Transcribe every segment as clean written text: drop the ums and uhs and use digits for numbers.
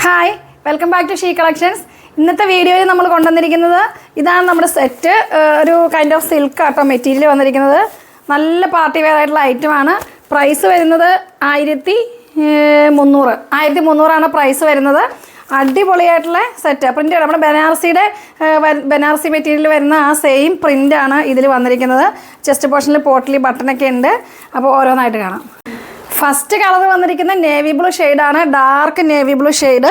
Hi welcome back to She Collections. ഇന്നത്തെ വീഡിയോയിൽ നമ്മൾ കൊണ്ടുവന്നിരിക്കുന്നത് ഇതാണ് നമ്മുടെ സെറ്റ്. ഒരു കൈൻഡ് ഓഫ് സിൽക്ക് ആട്ടോ മെറ്റീരിയൽ വന്നിരിക്കുന്നത്. നല്ല പാർട്ടി വെയർ ആയിട്ടുള്ള ഐറ്റമാണ്. പ്രൈസ് വരുന്നത് 1300 പ്രൈസ് വരുന്നത്. അടിപൊളിയായിട്ടുള്ള സെറ്റ് പ്രിൻ്റ്. നമ്മുടെ ബനാറസി മെറ്റീരിയൽ വരുന്ന ആ സെയിം പ്രിൻ്റാണ് ഇതിൽ വന്നിരിക്കുന്നത്. ചെസ്റ്റ് പോർഷനിൽ പോട്ട്ലി ബട്ടണൊക്കെ ഉണ്ട്. അപ്പോൾ ഓരോന്നായിട്ട് കാണാം. ഫസ്റ്റ് കളർ വന്നിരിക്കുന്ന നേവി ബ്ലൂ ഷെയ്ഡാണ്. Dark navy blue shade.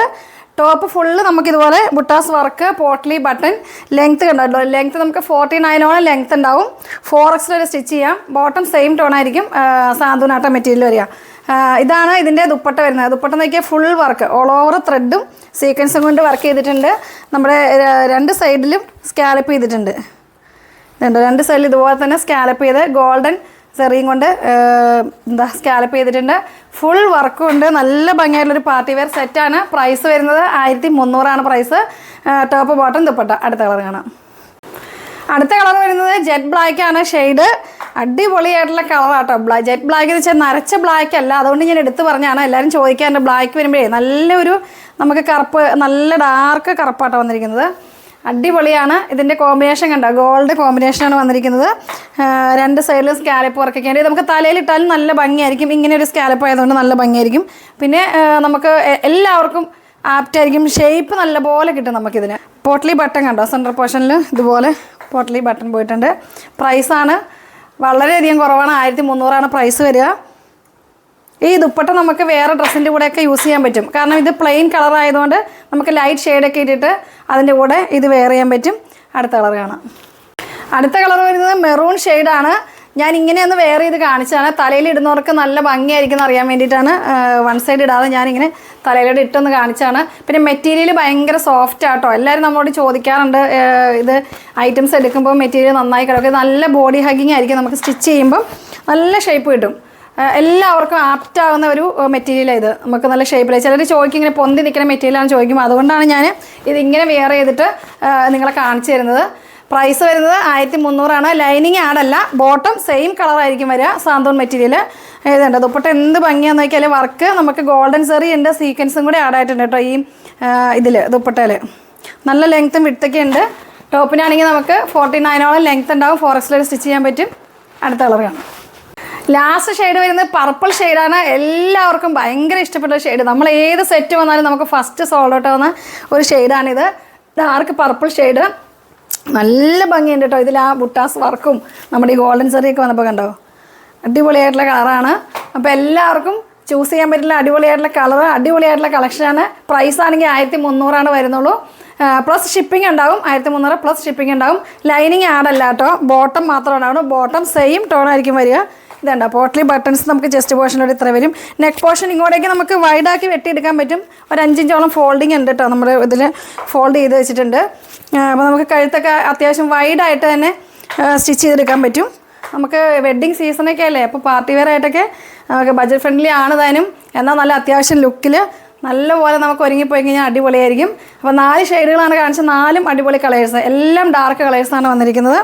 Top full നമുക്കിതുപോലെ ബുട്ടാസ് വർക്ക്, പോട്ട്ലി ബട്ടൺ. ലെങ്ത്ത് കണ്ടല്ലോ, ലെങ്ത്ത് നമുക്ക് 49 ലെങ്ത്ത് ഉണ്ടാവും. 4X വരെ സ്റ്റിച്ച് ചെയ്യാം. ബോട്ടം സെയിം ടോണായിരിക്കും. സാന്ത്വനാട്ട മെറ്റീരിയൽ വരിക. ഇതാണ് ഇതിൻ്റെ ദുപ്പട്ട വരുന്നത്. ദുപ്പട്ട നോക്കിയാൽ ഫുൾ വർക്ക്, ഓൾ ഓവർ ത്രെഡും സീക്വൻസും കൊണ്ട് വർക്ക് ചെയ്തിട്ടുണ്ട്. നമ്മുടെ രണ്ട് സൈഡിലും സ്കാലപ്പ് ചെയ്തിട്ടുണ്ട്. രണ്ട് സൈഡിൽ ഇതുപോലെ തന്നെ സ്കാലപ്പ് ചെയ്ത് ഗോൾഡൻ സെറിയും കൊണ്ട് സ്കാലപ്പ് ചെയ്തിട്ടുണ്ട്. ഫുൾ വർക്കും ഉണ്ട്. നല്ല ഭംഗിയായിട്ടുള്ളൊരു പാർട്ടി വെയർ സെറ്റാണ്. പ്രൈസ് വരുന്നത് 1300 പ്രൈസ്. Top bottom dupatta. അടുത്ത കളർ കാണാം. അടുത്ത കളർ വരുന്നത് ജെറ്റ് ബ്ലാക്ക് ആണ് ഷെയ്ഡ്. അടിപൊളിയായിട്ടുള്ള കളറാട്ടോ. ജെറ്റ് ബ്ലാക്ക് എന്ന് വെച്ചാൽ നരച്ച ബ്ലാക്ക് അല്ല, അതുകൊണ്ട് ഞാൻ എടുത്ത് പറഞ്ഞാണ്. എല്ലാവരും ചോദിക്കാറുണ്ട് ബ്ലാക്ക് വരുമ്പോഴേ നല്ലൊരു നമുക്ക് കറുപ്പ്, നല്ല ഡാർക്ക് കറുപ്പാട്ടോ വന്നിരിക്കുന്നത്. അടിപൊളിയാണ്. ഇതിൻ്റെ കോമ്പിനേഷൻ കണ്ടോ, ഗോൾഡ് കോമ്പിനേഷനാണ് വന്നിരിക്കുന്നത്. രണ്ട് സൈഡിലും സ്കാലപ്പ് വർക്കൊക്കെ ഉണ്ട്. നമുക്ക് തലയിലിട്ടാലും നല്ല ഭംഗിയായിരിക്കും. ഇങ്ങനെ ഒരു സ്കാലപ്പ് ആയതുകൊണ്ട് നല്ല ഭംഗിയായിരിക്കും. പിന്നെ നമുക്ക് എല്ലാവർക്കും ആപ്റ്റായിരിക്കും. ഷേപ്പ് നല്ലപോലെ കിട്ടും നമുക്കിതിന്. പോട്ട്ലി ബട്ടൺ കണ്ടോ, സെൻറ്റർ പോർഷനിൽ ഇതുപോലെ പോട്ട്ലി ബട്ടൺ പോയിട്ടുണ്ട്. പ്രൈസാണ് വളരെയധികം കുറവാണ്. 1300 പ്രൈസ് വരിക. ഈ ദുപ്പട്ട നമുക്ക് വേറെ ഡ്രസ്സിൻ്റെ കൂടെയൊക്കെ യൂസ് ചെയ്യാൻ പറ്റും. കാരണം ഇത് പ്ലെയിൻ കളർ ആയതുകൊണ്ട് നമുക്ക് ലൈറ്റ് ഷെയ്ഡൊക്കെ ഇട്ടിട്ട് അതിൻ്റെ കൂടെ ഇത് വെയർ ചെയ്യാൻ പറ്റും. അടുത്ത കളർ കാണാം. അടുത്ത കളർ വരുന്നത് മെറൂൺ ഷെയ്ഡാണ്. ഞാൻ ഇങ്ങനെയൊന്ന് വെയർ ചെയ്ത് കാണിച്ചാണ്. തലയിൽ ഇടുന്നവർക്ക് നല്ല ഭംഗിയായിരിക്കും എന്ന് അറിയാൻ വേണ്ടിയിട്ടാണ് വൺ സൈഡ് ഇടാതെ ഞാനിങ്ങനെ തലയിലോട്ട് ഇട്ടൊന്ന് കാണിച്ചാണ്. പിന്നെ മെറ്റീരിയൽ ഭയങ്കര സോഫ്റ്റ് ആട്ടോ. എല്ലാവരും നമ്മളോട് ചോദിക്കാറുണ്ട് ഇത് ഐറ്റംസ് എടുക്കുമ്പോൾ മെറ്റീരിയൽ നന്നായി കിടക്കും. നല്ല ബോഡി ഹഗ്ഗിങ് ആയിരിക്കും. നമുക്ക് സ്റ്റിച്ച് ചെയ്യുമ്പം നല്ല ഷേപ്പ് കിട്ടും. എല്ലാവർക്കും ആപ്റ്റാകുന്ന ഒരു മെറ്റീരിയലാണ് ഇത്. നമുക്ക് നല്ല ഷേപ്പിൽ ചിലർ ചോദിക്കും ഇങ്ങനെ പൊന്തി നിൽക്കുന്ന മെറ്റീരിയലാണ് ചോദിക്കും. അതുകൊണ്ടാണ് ഞാൻ ഇതിങ്ങനെ വെയർ ചെയ്തിട്ട് നിങ്ങളെ കാണിച്ചു തരുന്നത്. പ്രൈസ് വരുന്നത് 1300. ലൈനിങ് ആഡല്ല, ബോട്ടം സെയിം കളറായിരിക്കും വരിക. സാന്തോൺ മെറ്റീരിയൽ ഏതുണ്ട്. ദുപ്പട്ട എന്ത് ഭംഗിയാന്ന് നോക്കിയാൽ വർക്ക് നമുക്ക് ഗോൾഡൻ സെറി ഉണ്ട്, സീക്വൻസും കൂടി ആഡായിട്ടുണ്ട് കേട്ടോ ഈ ഇതിൽ ദുപ്പട്ടയിൽ. നല്ല ലെങ്ത്തും വിട്തൊക്കെ ഉണ്ട്. ടോപ്പിനാണെങ്കിൽ നമുക്ക് 49 ലെങ്ത്ത് ഉണ്ടാവും. 4X സ്റ്റിച്ച് ചെയ്യാൻ പറ്റും. അടുത്ത കളർ കാണാം. ലാസ്റ്റ് ഷെയ്ഡ് വരുന്നത് പർപ്പിൾ ഷെയ്ഡാണ്. എല്ലാവർക്കും ഭയങ്കര ഇഷ്ടപ്പെട്ട ഷെയ്ഡ്. നമ്മൾ ഏത് സെറ്റ് വന്നാലും നമുക്ക് ഫസ്റ്റ് സോൾഡ് ഔട്ട് ആവുന്ന ഒരു ഷെയ്ഡാണിത്. Dark purple shade. നല്ല ഭംഗിയുണ്ട് കേട്ടോ. ഇതിൽ ആ ബുട്ടാസ് വർക്കും നമ്മുടെ ഈ ഗോൾഡൻ സെറിയൊക്കെ വന്നപ്പോൾ കണ്ടോ, അടിപൊളിയായിട്ടുള്ള കളറാണ്. അപ്പോൾ എല്ലാവർക്കും ചൂസ് ചെയ്യാൻ പറ്റുന്ന അടിപൊളിയായിട്ടുള്ള കളർ, അടിപൊളിയായിട്ടുള്ള കളക്ഷനാണ്. പ്രൈസ് ആണെങ്കിൽ 1300 വരുന്നുള്ളൂ. പ്ലസ് ഷിപ്പിംഗ് ഉണ്ടാവും. 1300 പ്ലസ് ഷിപ്പിംഗ് ഉണ്ടാവും. ലൈനിങ് ആഡല്ല കേട്ടോ, ബോട്ടം മാത്രം ഉണ്ടാവും. ബോട്ടം സെയിം ടോണായിരിക്കും വരിക. ഇതുണ്ടോ പോട്ട്ലി ബട്ടൺസ് നമുക്ക് ചെസ്റ്റ് പോർഷനോട് ഇത്ര വരും. നെക്ക് പോർഷൻ ഇങ്ങോട്ടേക്ക് നമുക്ക് വൈഡാക്കി വെട്ടിയെടുക്കാൻ പറ്റും. ഒരു 5 ഇഞ്ചോളം ഫോൾഡിങ് ഉണ്ട് കേട്ടോ. നമ്മുടെ ഇതിൽ ഫോൾഡ് ചെയ്ത് വെച്ചിട്ടുണ്ട്. അപ്പോൾ നമുക്ക് കഴുത്തൊക്കെ അത്യാവശ്യം വൈഡായിട്ട് തന്നെ സ്റ്റിച്ച് ചെയ്തെടുക്കാൻ പറ്റും. നമുക്ക് വെഡ്ഡിങ് സീസണൊക്കെ അല്ലേ, അപ്പോൾ പാർട്ടി വെയർ ആയിട്ടൊക്കെ നമുക്ക് ബഡ്ജറ്റ് ഫ്രണ്ട്ലി ആണ് താനും. എന്നാൽ നല്ല അത്യാവശ്യം ലുക്കിൽ നല്ലപോലെ നമുക്ക് ഒരുങ്ങിപ്പോയി കഴിഞ്ഞാൽ അടിപൊളിയായിരിക്കും. അപ്പോൾ 4 ഷെയ്ഡുകളാണ് കാണിച്ചത്. 4ഉം അടിപൊളി കളേഴ്സ്, എല്ലാം ഡാർക്ക് കളേഴ്സാണ് വന്നിരിക്കുന്നത്.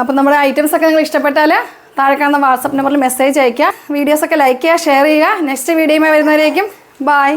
അപ്പോൾ നമ്മുടെ ഐറ്റംസൊക്കെ നിങ്ങൾ ഇഷ്ടപ്പെട്ടാൽ താഴെ കാണുന്ന വാട്സപ്പ് നമ്പറിൽ മെസ്സേജ് അയയ്ക്കുക. വീഡിയോസൊക്കെ ലൈക്ക് ചെയ്യുക, ഷെയർ ചെയ്യുക. നെക്സ്റ്റ് വീഡിയോയുമായി വരുന്നവരേക്കും ബൈ.